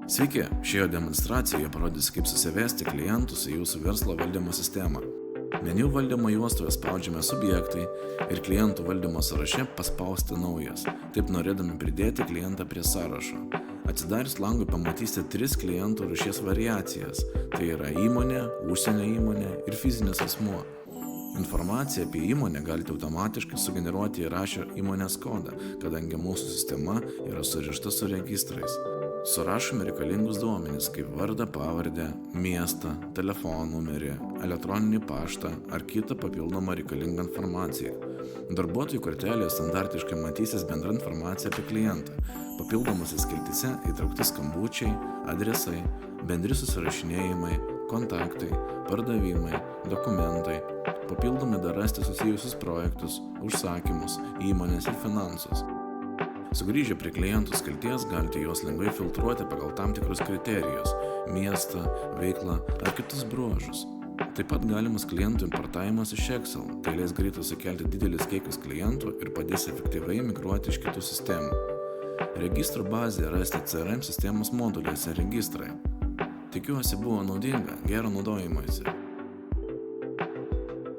Sveiki, šioje demonstracijoje parodysiu, kaip susivesti klientus į jūsų verslo valdymo sistemą. Meniu valdymo juostoje spaudžiame subjektai ir klientų valdymo sąraše paspausti naujas, taip norėdami pridėti klientą prie sąrašo. Atsidarius langui pamatysite 3 klientų rūšies variacijas, tai yra įmonė, užsienio įmonė ir fizinis asmuo. Informaciją apie įmonę galite automatiškai sugeneruoti įrašę įmonės kodą, kadangi mūsų sistema yra surišta su registrais. Surašome reikalingus duomenis kaip vardą, pavardę, miestą, telefono numerį, elektroninį paštą ar kitą papildomą reikalingą informaciją. Darbuotojų kortelėje standartiškai matysis bendra informacija apie klientą. Papildomose skiltyse įtraukti skambučiai, adresai, bendri susirašinėjimai, kontaktai, pardavimai, dokumentai. Papildomai dar rasti susijusius projektus, užsakymus, įmonės ir finansus. Sugrįžę prie klientų skilties galite juos lengvai filtruoti pagal tam tikrus kriterijus – miestą, veiklą ar kitus bruožus. Taip pat galimas klientų importavimas iš Excel, tai leis greitai sukelti didelis kiekis klientų ir padės efektyviai migruoti iš kitų sistemų. Registrų bazėje rasti CRM sistemos moduliuose registrai. Tikiuosi buvo naudinga, gero naudojimosi.